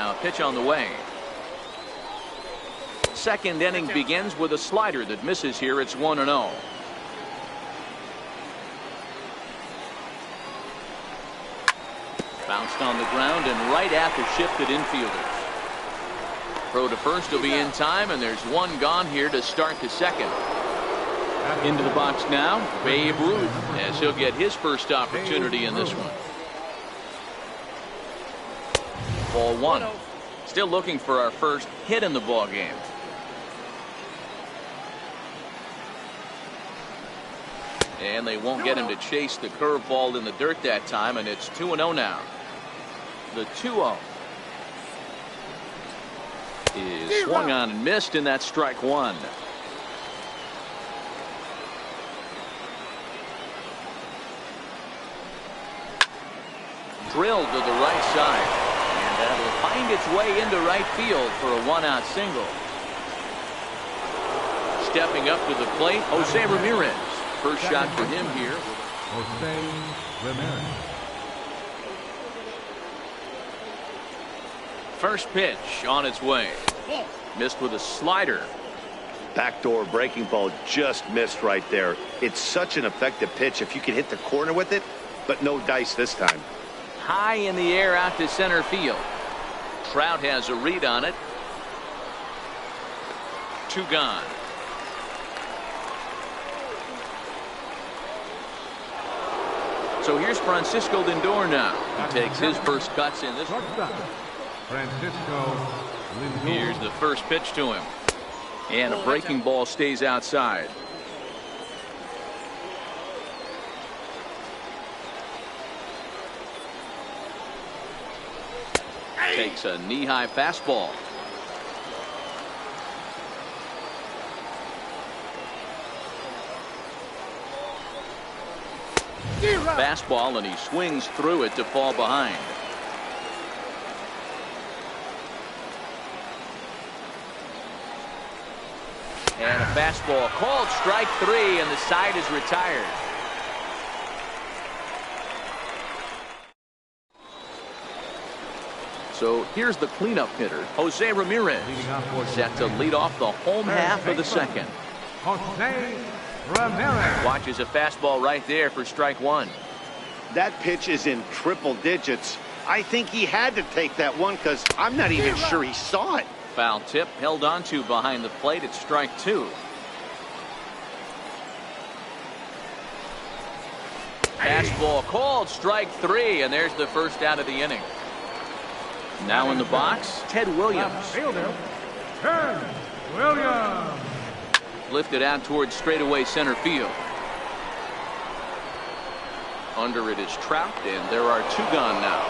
now. Pitch on the way. Second inning begins with a slider that misses here. It's 1-0. Bounced on the ground and right at the shifted infielders. Throw to first will be in time, and there's one gone here to start the second. Into the box now, Babe Ruth, as he'll get his first opportunity in this one. Ball one. Still looking for our first hit in the ball game. And they won't get him to chase the curveball in the dirt that time, and it's 2-0 now. The 2-0 is swung on and missed, and that's strike one. Drilled to the right side, and that'll find its way into right field for a one-out single. Stepping up to the plate, Jose Ramirez. First shot for him here. Jose Ramirez. First pitch on its way. Missed with a slider. Backdoor breaking ball just missed right there. It's such an effective pitch if you can hit the corner with it, but no dice this time. High in the air out to center field. Trout has a read on it. Two gone. So here's Francisco Lindor now. He takes his first cuts in this one. Francisco Lindor. Here's the first pitch to him. And a breaking ball stays outside. Takes a knee-high fastball. Fastball, and he swings through it to fall behind. And a fastball called strike three, and the side is retired. So here's the cleanup hitter, Jose Ramirez, set to lead off the home half of the second. Jose Ramirez. Watches a fastball right there for strike one. That pitch is in triple digits. I think he had to take that one because I'm not even sure he saw it. Foul tip held onto behind the plate. It's strike two. Fastball called strike three, and there's the first out of the inning. Now in the box, Ted Williams. Ted Williams. Lifted out towards straightaway center field. Under it is Trout, and there are two gone now.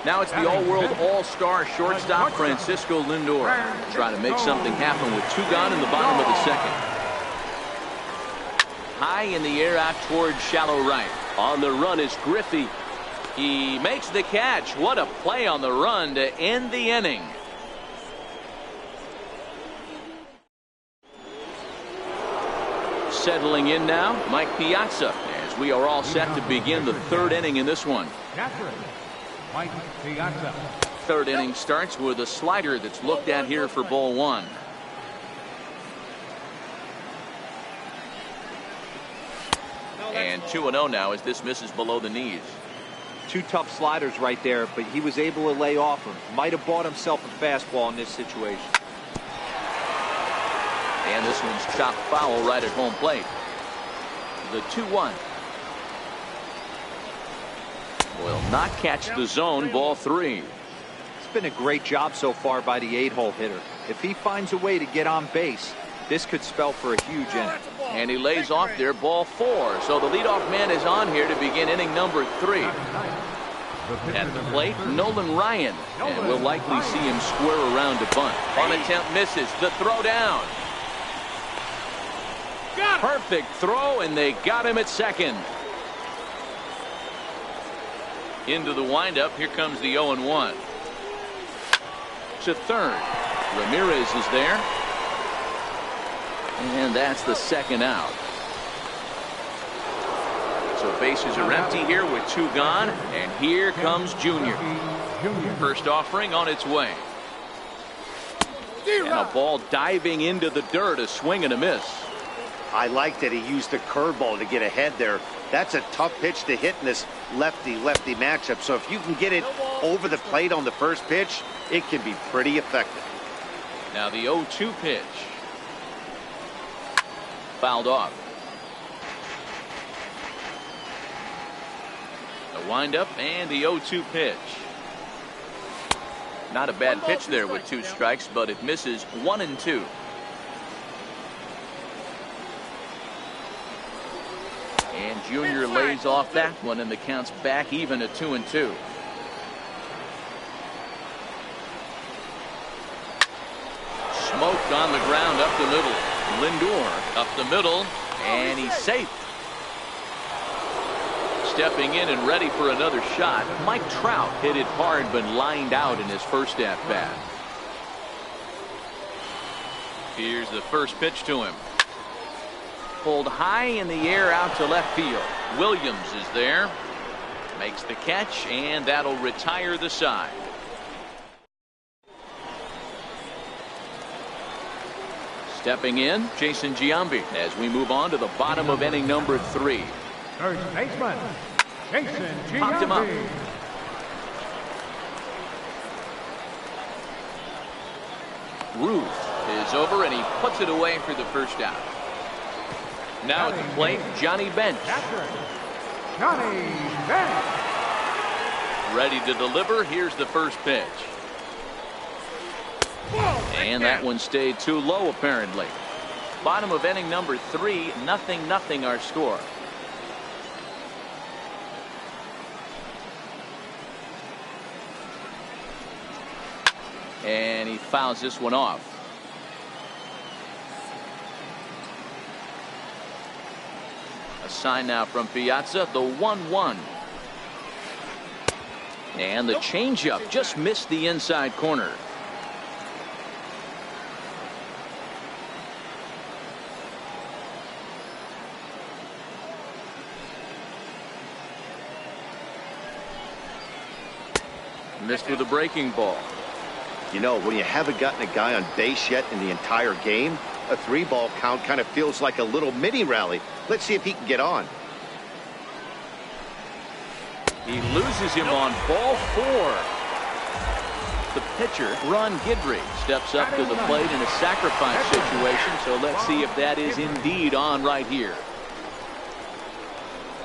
Now it's the all-world all-star shortstop Francisco Lindor trying to make something happen with two gone in the bottom of the second. High in the air out towards shallow right. On the run is Griffey. He makes the catch. What a play on the run to end the inning. Settling in now, Mike Piazza, as we are all set to begin the third inning in this one. Mike Piazza. Third inning starts with a slider that's looked at here for ball one. And 2-0 now as this misses below the knees. Two tough sliders right there, but he was able to lay off him. Might have bought himself a fastball in this situation. And this one's chopped foul right at home plate. The 2-1. Will not catch the zone. Ball three. It's been a great job so far by the 8-hole hitter. If he finds a way to get on base, this could spell for a huge inning. And he lays off there, ball four. So the leadoff man is on here to begin inning number three. At the plate, Nolan Ryan. And we'll likely see him square around to bunt. On attempt misses. The throw down. Perfect throw, and they got him at second. Into the windup. Here comes the 0-1. To third. Ramirez is there. And that's the second out. So bases are empty here with 2 gone, and here comes Junior. First offering on its way. And a ball diving into the dirt, a swing and a miss. I like that he used the curveball to get ahead there. That's a tough pitch to hit in this lefty-lefty matchup. So if you can get it over the plate on the first pitch, it can be pretty effective. Now the 0-2 pitch. Fouled off. The windup and the 0-2 pitch. Not a bad pitch there with 2 strikes, but it misses 1-2. And Junior lays off that one, and the count's back even at 2-2. Smoked on the ground up the middle. Lindor up the middle, and he's safe. Stepping in and ready for another shot. Mike Trout hit it hard but lined out in his first at bat. Here's the first pitch to him. Pulled high in the air out to left field. Williams is there. Makes the catch, and that'll retire the side. Stepping in, Jason Giambi as we move on to the bottom of inning number 3. Third baseman, Jason Popped him up. Giambi. Ruth is over, and he puts it away for the first out. Now at the plate, Johnny Bench. Catcher, Johnny Bench. Ready to deliver. Here's the first pitch. And that one stayed too low, apparently. Bottom of inning number 3, 0-0 our score. And he fouls this one off. A sign now from Piazza, the 1-1. And the changeup just missed the inside corner. Missed with a breaking ball. You know, when you haven't gotten a guy on base yet in the entire game, a 3-ball count kind of feels like a little mini rally. Let's see if he can get on. He loses him on ball 4. The pitcher, Ron Guidry, steps up to the plate in a sacrifice situation, so let's see if that is indeed on right here.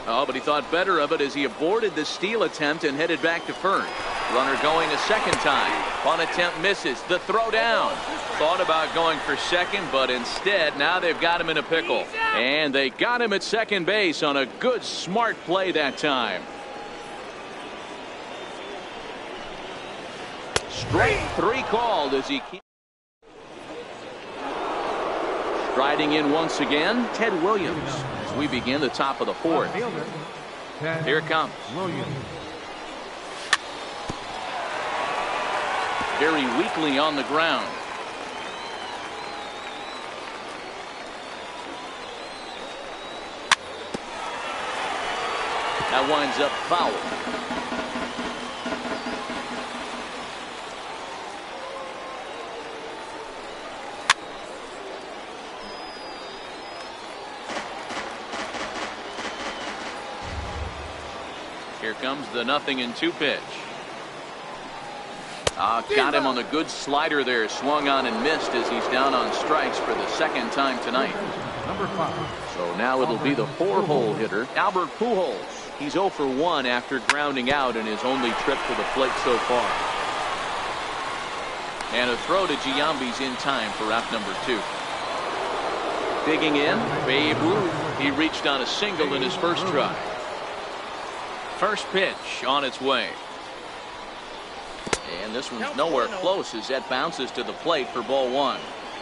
Oh, but he thought better of it as he aborted the steal attempt and headed back to first. Runner going a second time. One attempt misses. The throw down. Thought about going for second, but instead now they've got him in a pickle. And they got him at second base on a good, smart play that time. Strike 3 called as he keeps striding in once again. Ted Williams as we begin the top of the 4th. Here it comes. Williams. Very weakly on the ground. That winds up foul. Here comes the 0-2 pitch. Got him on the good slider there. Swung on and missed as he's down on strikes for the second time tonight. Number 5. So now it'll be the 4-hole hitter, Albert Pujols. He's 0 for 1 after grounding out in his only trip to the plate so far. And a throw to Giambi's in time for out number 2. Digging in, Babe Ruth. He reached on a single in his first try. First pitch on its way. And this one's nowhere close as that bounces to the plate for ball 1.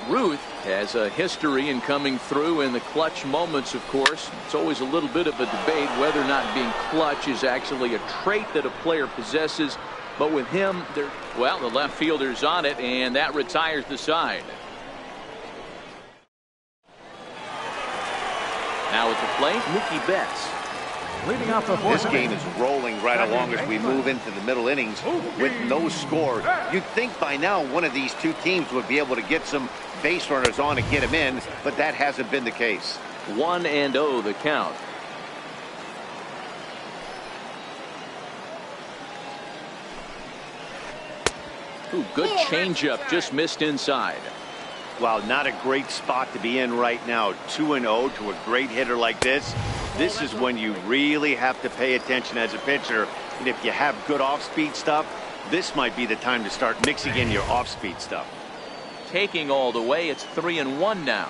Ruth has a history in coming through in the clutch moments, of course. It's always a little bit of a debate whether or not being clutch is actually a trait that a player possesses. But with him, the left fielder's on it, and that retires the side. Now at the plate, Mookie Betts. Leading off the fourth This game is rolling right along as we move into the middle innings with no score. You'd think by now one of these two teams would be able to get some base runners on and get them in, but that hasn't been the case. 1-0 the count. Ooh, good changeup, just missed inside. Wow, not a great spot to be in right now. 2-0 to a great hitter like this. This is when you really have to pay attention as a pitcher. And if you have good off-speed stuff, this might be the time to start mixing in your off-speed stuff. Taking all the way, it's 3-1 now.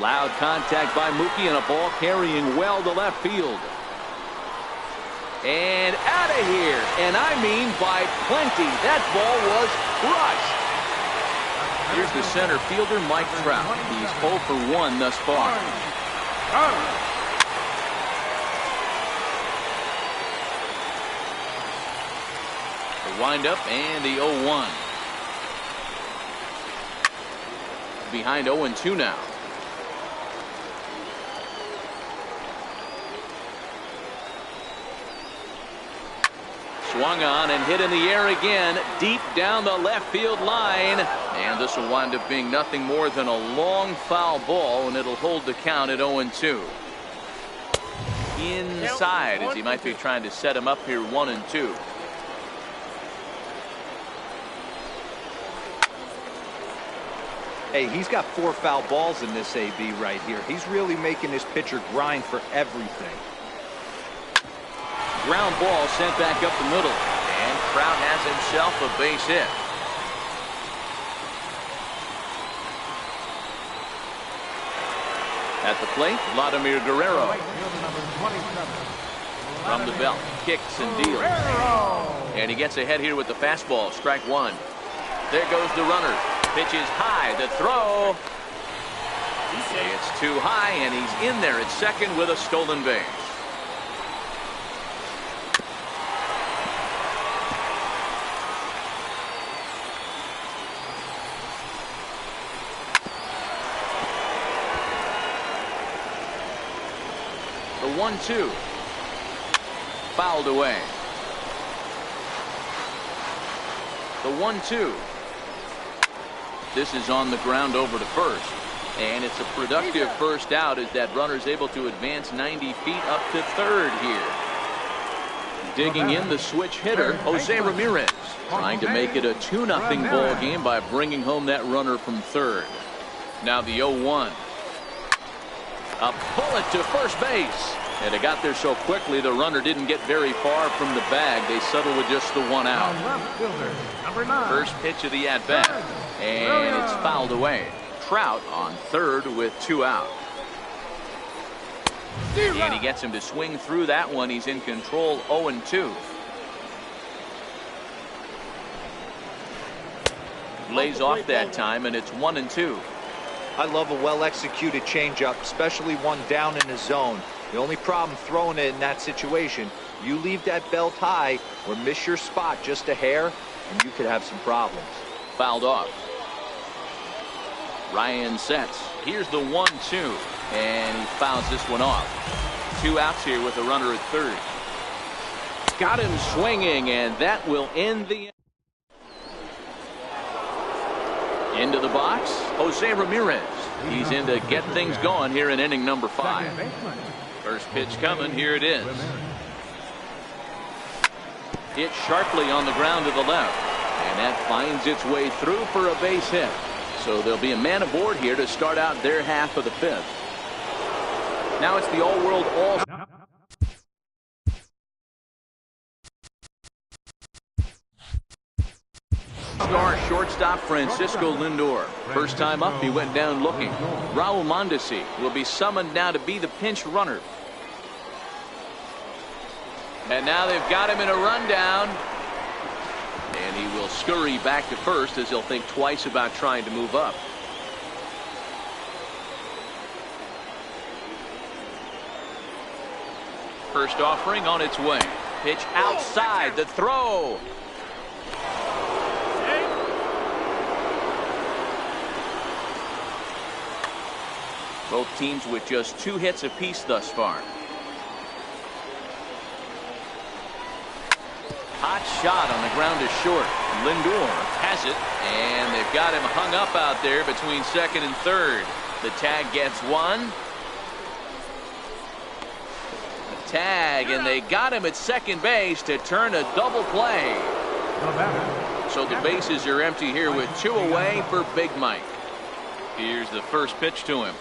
Loud contact by Mookie and a ball carrying well to left field. And out of here, and I mean by plenty. That ball was crushed. Here's the center fielder, Mike Trout. He's 0 for 1 thus far. The windup and the 0-1. Behind 0-2 now. Swung on and hit in the air again, deep down the left field line. And this will wind up being nothing more than a long foul ball, and it'll hold the count at 0-2. Inside, as he might be trying to set him up here, 1-2. Hey, he's got 4 foul balls in this AB right here. He's really making this pitcher grind for everything. Ground ball sent back up the middle, and Trout has himself a base hit. At the plate, Vladimir Guerrero. From the belt, kicks and deals. And he gets ahead here with the fastball, strike 1. There goes the runner. Pitches high, the throw. It's too high, and he's in there at second with a stolen base. The 1-2. Fouled away. The 1-2. This is on the ground over to first. And it's a productive first out as that runner's able to advance 90 feet up to third here. Digging in the switch hitter, Jose Ramirez, trying to make it a 2-0 ball game by bringing home that runner from third. Now the 0-1. A bullet to first base. And it got there so quickly the runner didn't get very far from the bag. They settled with just the 1 out. First pitch of the at-bat. And it's fouled away. Trout on third with 2 out. And he gets him to swing through that one. He's in control, 0-2. Lays off that time, and it's 1-2. I love a well-executed changeup, especially one down in the zone. The only problem throwing it in that situation, you leave that belt high or miss your spot just a hair, and you could have some problems. Fouled off. Ryan sets. Here's the 1-2, and he fouls this one off. 2 outs here with a runner at third. Got him swinging, and that will end the into the box. Jose Ramirez. He's in to get things going here in inning number 5. First pitch coming. Here it is. Hit sharply on the ground to the left, and that finds its way through for a base hit. So there'll be a man aboard here to start out their half of the 5th. Now it's the all-world all-star shortstop Francisco Lindor. First time up, he went down looking. Raul Mondesi will be summoned now to be the pinch runner. And now they've got him in a rundown. And he will scurry back to first as he'll think twice about trying to move up. First offering on its way. Pitch outside, the throw. Both teams with just 2 hits apiece thus far. Hot shot on the ground is short. Lindor has it, and they've got him hung up out there between second and third. The tag gets one. The tag, and they got him at second base to turn a double play. So the bases are empty here with 2 away for Big Mike. Here's the first pitch to him.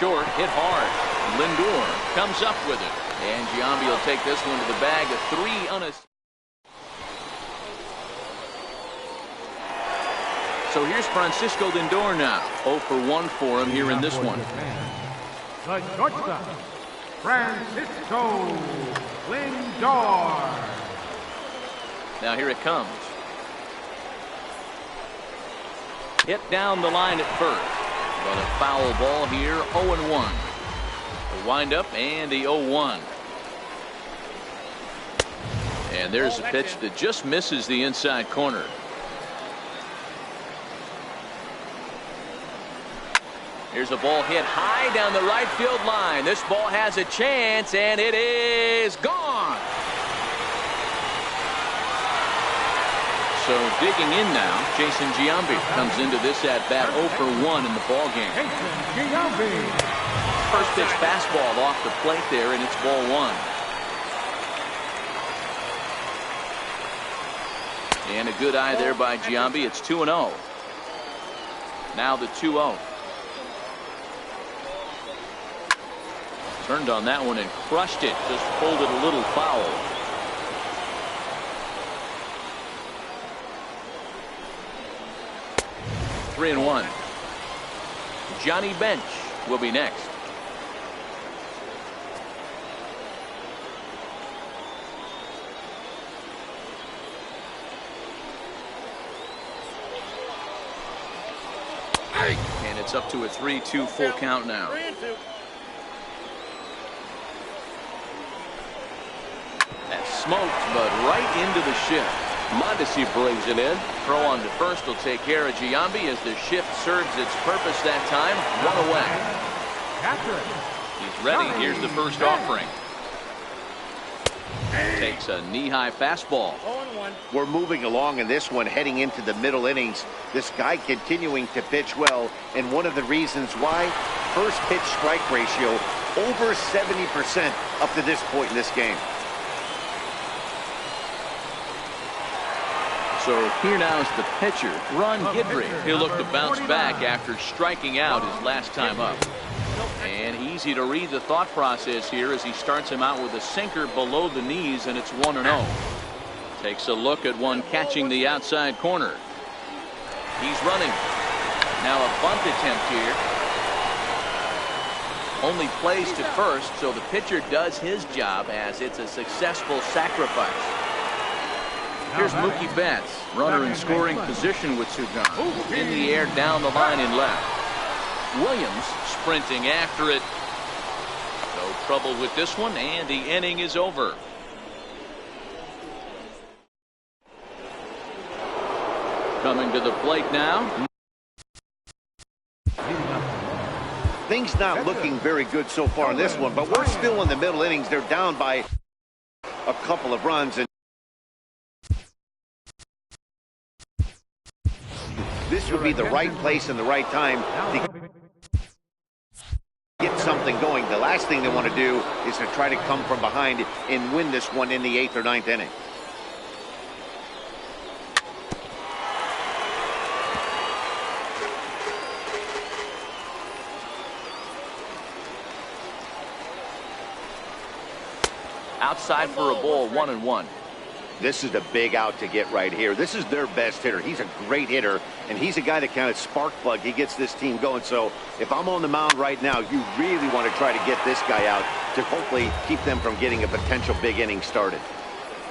Short, hit hard. Lindor comes up with it. And Giambi will take this one to the bag. A 3 on a... So here's Francisco Lindor now. 0 for 1 for him here in this one. The shortstop, Francisco Lindor. Now here it comes. Hit down the line at first. But a foul ball here, 0-1. The windup and the 0-1. And there's a pitch that just misses the inside corner. Here's a ball hit high down the right field line. This ball has a chance, and it is gone. So digging in now, Jason Giambi comes into this at bat 0 for 1 in the ball game. First pitch fastball off the plate there, and it's ball 1. And a good eye there by Giambi. It's 2-0. Now the 2-0. Turned on that one and crushed it. Just pulled it a little foul. Three and 1. Johnny Bench will be next. And it's up to a 3-2 full count now. That's smoked, but right into the shift. Mondesi brings it in. Throw on to first will take care of Giambi as the shift serves its purpose that time. 1 away. He's ready. Here's the first offering. Takes a knee-high fastball. We're moving along in this one, heading into the middle innings. This guy continuing to pitch well, and one of the reasons why, first pitch strike ratio over 70% up to this point in this game. So here now is the pitcher, Ron Guidry. He'll look to bounce back after striking out his last time up. And easy to read the thought process here as he starts him out with a sinker below the knees, and it's 1-0. Takes a look at one catching the outside corner. He's running. Now a bunt attempt here. Only plays to first, so the pitcher does his job as it's a successful sacrifice. Here's Mookie Betts, runner in scoring position with 2 guns. In the air, down the line and left. Williams sprinting after it. No trouble with this one, and the inning is over. Coming to the plate now. Things not looking very good so far in this one, but we're still in the middle innings. They're down by a couple of runs, and this would be the right place and the right time to get something going. The last thing they want to do is to try to come from behind and win this one in the 8th or 9th inning. Outside for a ball, 1-1. This is a big out to get right here. This is their best hitter. He's a great hitter, and he's a guy that kind of spark plug. He gets this team going. So if I'm on the mound right now, you really want to try to get this guy out to hopefully keep them from getting a potential big inning started.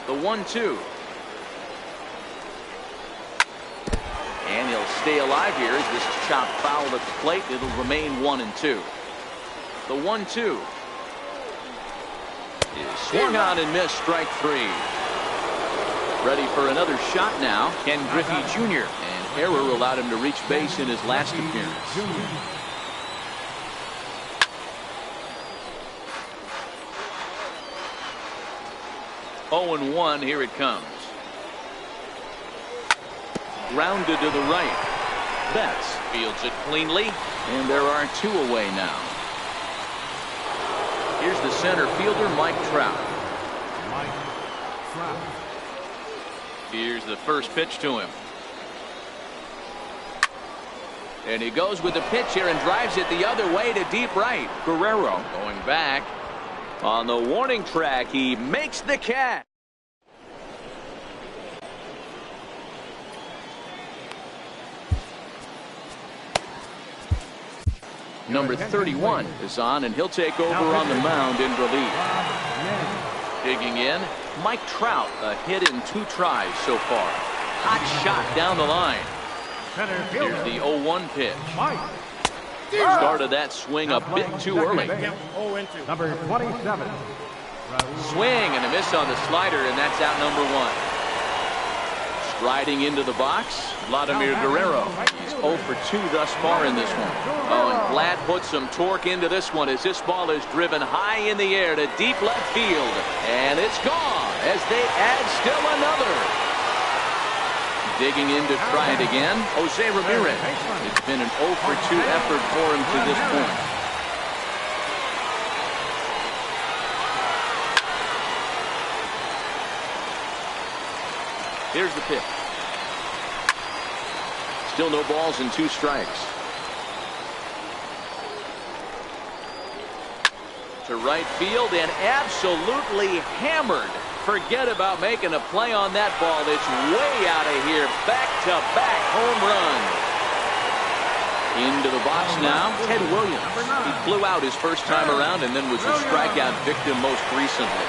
The 1-2. And he'll stay alive here as this is chopped foul at the plate. It'll remain 1-2. The 1-2 is swung on and missed, strike 3. Ready for another shot now, Ken Griffey Jr. And error allowed him to reach base in his last appearance. 0-1, here it comes. Grounded to the right. Betts fields it cleanly, and there are 2 away now. Here's the center fielder, Mike Trout. Here's the first pitch to him. And he goes with the pitch here and drives it the other way to deep right. Guerrero going back. On the warning track, he makes the catch. Number 31 is on, and he'll take over on the mound in relief. Digging in, Mike Trout, a hit in 2 tries so far. Hot shot down the line. Here's the 0-1 pitch. Started that swing a bit too early. Number 27. Swing and a miss on the slider, and that's out number 1. Striding into the box, Vladimir Guerrero. He's 0 for 2 thus far in this one. Oh, and Vlad puts some torque into this one as this ball is driven high in the air to deep left field. And it's gone as they add still another. Digging in to try it again, Jose Ramirez. It's been an 0 for 2 effort for him to this point. Here's the pitch. Still no balls and 2 strikes. To right field and absolutely hammered. Forget about making a play on that ball. It's way out of here. Back-to-back home run. Into the box now, Ted Williams. He flew out his first time around and then was a strikeout victim most recently.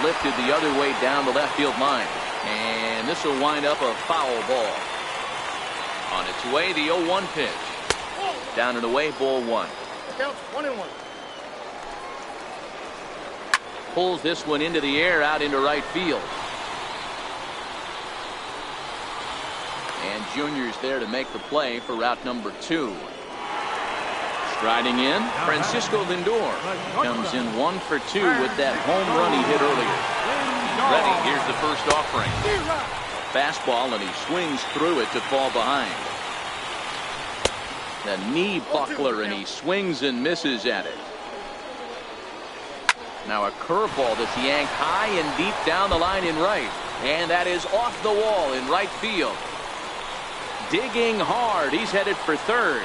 Lifted the other way down the left field line. And this will wind up a foul ball. On its way, the 0-1 pitch. Down and away, ball 1. Counts 1-1. Pulls this one into the air out into right field. And Junior's there to make the play for route number 2. Striding in, Francisco Lindor comes in 1 for 2 with that home run he hit earlier. He's ready. Here's the first offering. Fastball, and he swings through it to fall behind. The knee buckler, and he swings and misses at it. Now a curveball that's yanked high and deep down the line in right. And that is off the wall in right field. Digging hard. He's headed for third.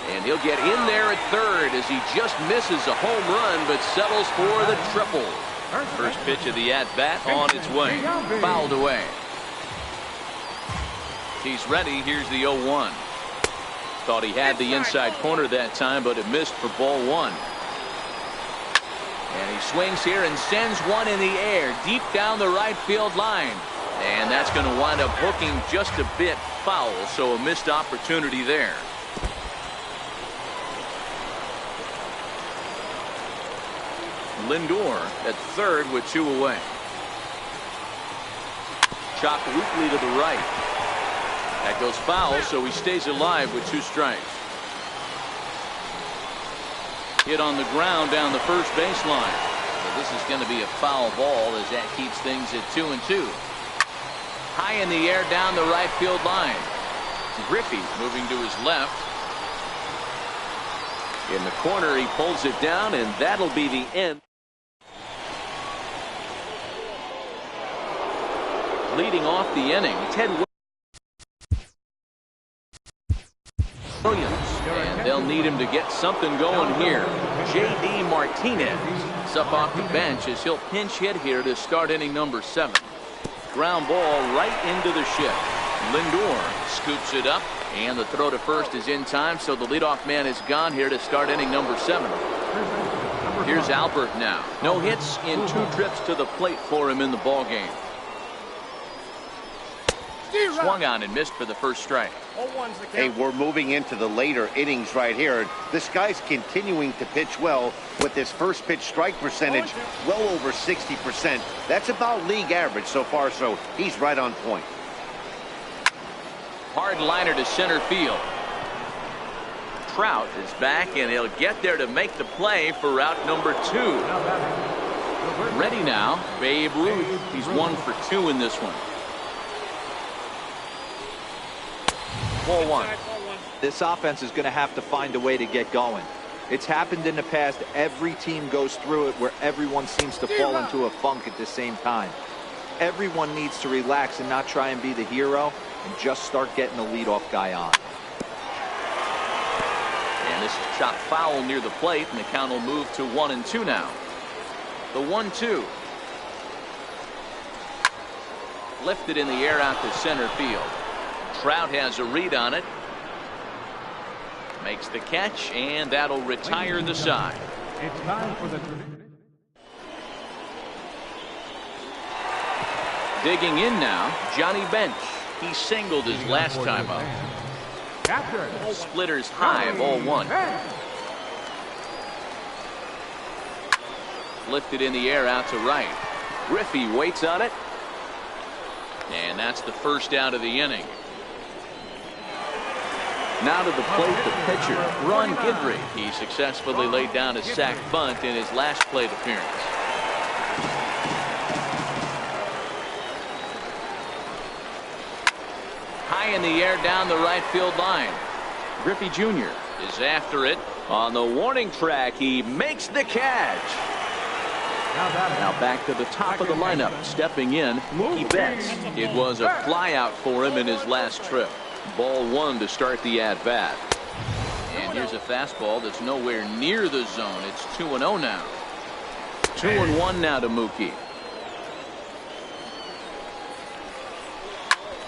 And he'll get in there at third as he just misses a home run but settles for the triple. First pitch of the at-bat on its way. Fouled away. He's ready. Here's the 0-1. Thought he had the inside corner that time, but it missed for ball 1. And he swings here and sends one in the air deep down the right field line. And that's going to wind up hooking just a bit foul, so a missed opportunity there. Lindor at third with 2 away. Chopped weakly to the right. That goes foul, so he stays alive with 2 strikes. Hit on the ground down the first baseline. So this is going to be a foul ball as that keeps things at 2-2. High in the air down the right field line. Griffey moving to his left. In the corner, he pulls it down, and that'll be the end. Leading off the inning, Ted Williams. And they'll need him to get something going here. J.D. Martinez is up off the bench as he'll pinch hit here to start inning number 7. Ground ball right into the shift. Lindor scoops it up, and the throw to first is in time, so the leadoff man is gone here to start inning number 7. Here's Albert now. No hits in 2 trips to the plate for him in the ball game. Swung on and missed for the first strike. Hey, we're moving into the later innings right here. This guy's continuing to pitch well with his first pitch strike percentage well over 60%. That's about league average so far, so he's right on point. Hard liner to center field. Trout is back, and he'll get there to make the play for out number 2. Ready now, Babe Ruth. He's 1 for 2 in this one. Ball 1. This offense is going to have to find a way to get going. It's happened in the past. Every team goes through it where everyone seems to fall into a funk at the same time. Everyone needs to relax and not try and be the hero and just start getting the leadoff guy on. And this is chopped foul near the plate, and the count will move to 1-2 now. The 1-2. Lifted in the air out to center field. Trout has a read on it. Makes the catch, and that'll retire the side. It's time for the Digging in now, Johnny Bench. He singled his last time up. captain. Splitters high, ball 1. Lifted in the air out to right. Griffey waits on it. And that's the first out of the inning. Now to the plate, the pitcher, Ron Guidry. He successfully laid down a sac bunt in his last plate appearance. High in the air down the right field line. Griffey Jr. is after it. On the warning track, he makes the catch. Now back to the top of the lineup. Stepping in, Mookie Betts. It was a fly out for him in his last trip. Ball 1 to start the at-bat. And here's a fastball that's nowhere near the zone. It's 2-0 now. 2-1 now to Mookie.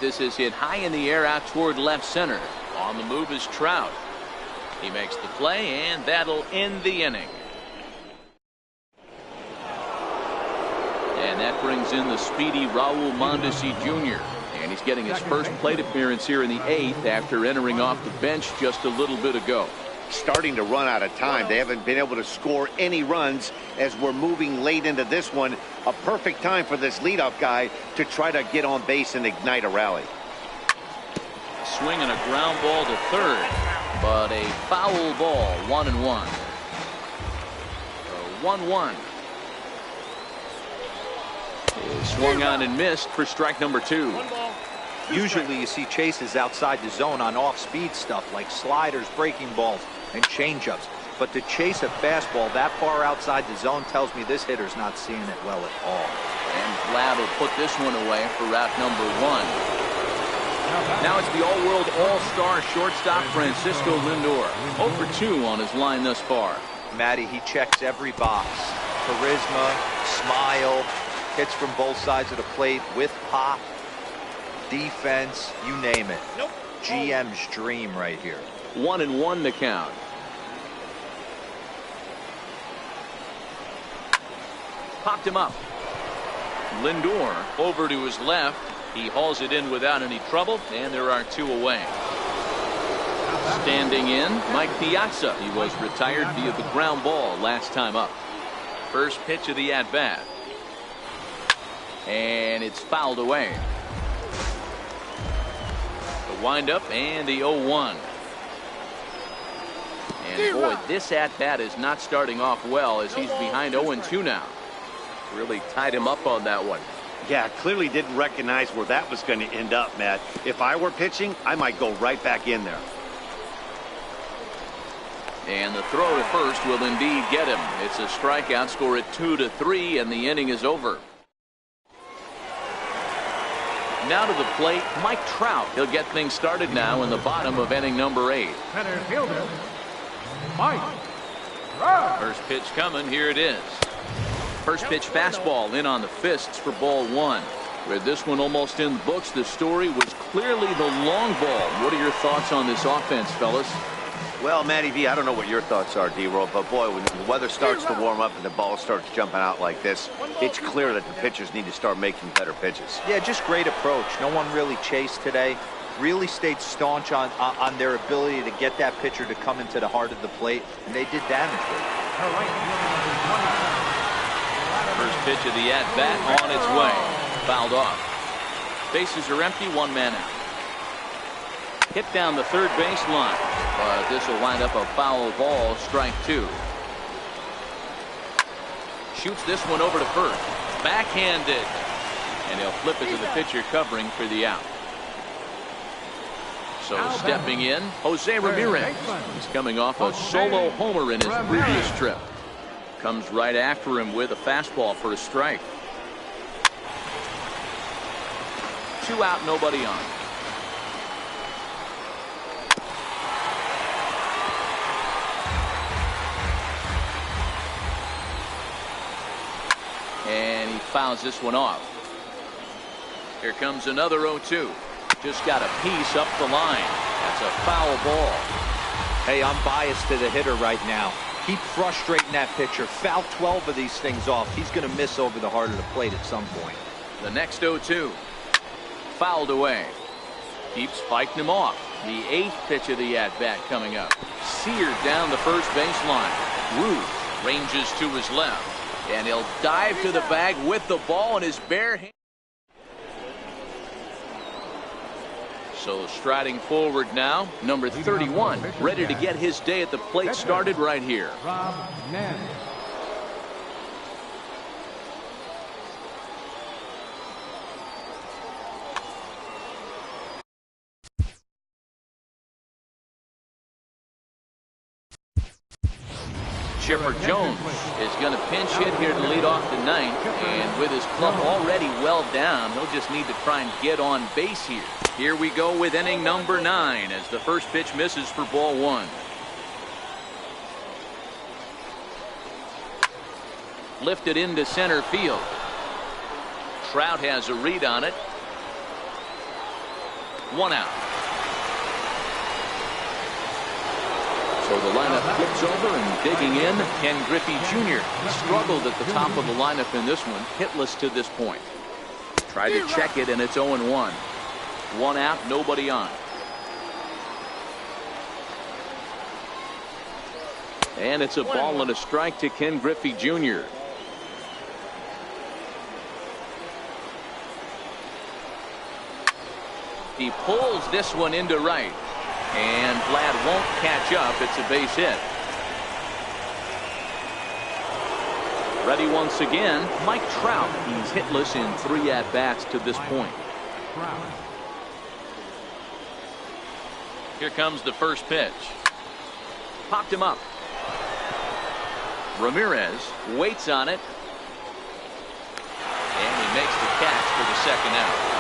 This is hit high in the air out toward left center. On the move is Trout. He makes the play, and that'll end the inning. And that brings in the speedy Raul Mondesi Jr. And he's getting his first plate appearance here in the 8th after entering off the bench just a little bit ago. Starting to run out of time. They haven't been able to score any runs as we're moving late into this one. A perfect time for this leadoff guy to try to get on base and ignite a rally. Swing and a ground ball to third, but a foul ball. 1-1. 1-1. Swung on and missed for strike number 2. Usually you see chases outside the zone on off-speed stuff like sliders, breaking balls, and changeups. But to chase a fastball that far outside the zone tells me this hitter's not seeing it well at all. And Vlad will put this one away for route number 1. Now it's the all-world all-star shortstop Francisco Lindor. 0 for 2 on his line thus far. Matty, he checks every box. Charisma, smile, hits from both sides of the plate with pop, defense, you name it. Nope. GM's dream right here. 1-1 the count. Popped him up. Lindor over to his left. He hauls it in without any trouble, and there are 2 away. Standing in, Mike Piazza. He was retired via the ground ball last time up. First pitch of the at-bat. And it's fouled away. The windup and the 0-1. And boy, this at-bat is not starting off well as he's behind 0-2 now. Really tied him up on that one. Yeah, clearly didn't recognize where that was going to end up, Matt. If I were pitching, I might go right back in there. And the throw to first will indeed get him. It's a strikeout, score at 2-3, and the inning is over. Now to the plate, Mike Trout. He'll get things started now in the bottom of inning number 8. Center fielder, Mike Trout. First pitch coming. Here it is. First pitch fastball in on the fists for ball 1. With this one almost in the books, the story was clearly the long ball. What are your thoughts on this offense, fellas? Well, Matty V, I don't know what your thoughts are, D-Roll, but boy, when the weather starts to warm up and the ball starts jumping out like this, it's clear that the pitchers need to start making better pitches. Yeah, just great approach. No one really chased today. Really stayed staunch on their ability to get that pitcher to come into the heart of the plate, and they did damage with it. First pitch of the at-bat on its way. Fouled off. Bases are empty, 1 man out. Hit down the third baseline. But this will wind up a foul ball, strike 2. Shoots this one over to first. Backhanded. And he'll flip it to the pitcher covering for the out. So stepping in, Jose Ramirez. He's coming off a solo homer in his previous trip. Comes right after him with a fastball for a strike. 2 out, nobody on. And he fouls this one off. Here comes another 0-2. Just got a piece up the line. That's a foul ball. Hey, I'm biased to the hitter right now. Keep frustrating that pitcher. Foul 12 of these things off. He's going to miss over the heart of the plate at some point. The next 0-2. Fouled away. Keeps fighting him off. The 8th pitch of the at-bat coming up. Seared down the first baseline. Ruth ranges to his left. And he'll dive to the bag with the ball in his bare hand. So striding forward now, number 31, ready to get his day at the plate started right here. Rob Nen. Chipper Jones is going to pinch hit here to lead off the ninth, and with his club already well down, he'll just need to try and get on base here. Here we go with inning number 9 as the first pitch misses for ball 1. Lifted into center field. Trout has a read on it. 1 out. So the lineup flips over and digging in. Ken Griffey Jr. struggled at the top of the lineup in this one. Hitless to this point. Tried to check it and it's 0-1. 1 out, nobody on. And it's a ball and a strike to Ken Griffey Jr. He pulls this one into right. And Vlad won't catch up. It's a base hit. Ready once again, Mike Trout. He's hitless in 3 at-bats to this point. Here comes the first pitch. Popped him up. Ramirez waits on it. And he makes the catch for the second out.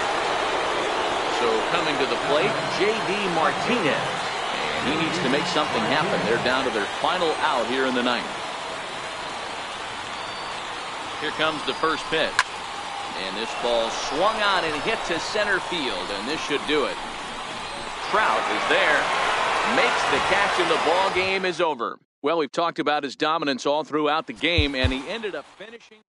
So coming to the plate, J.D. Martinez. And he needs to make something happen. They're down to their final out here in the 9th. Here comes the first pitch. And this ball swung on and hit to center field. And this should do it. Trout is there. Makes the catch and the ball game is over. Well, we've talked about his dominance all throughout the game. And he ended up finishing.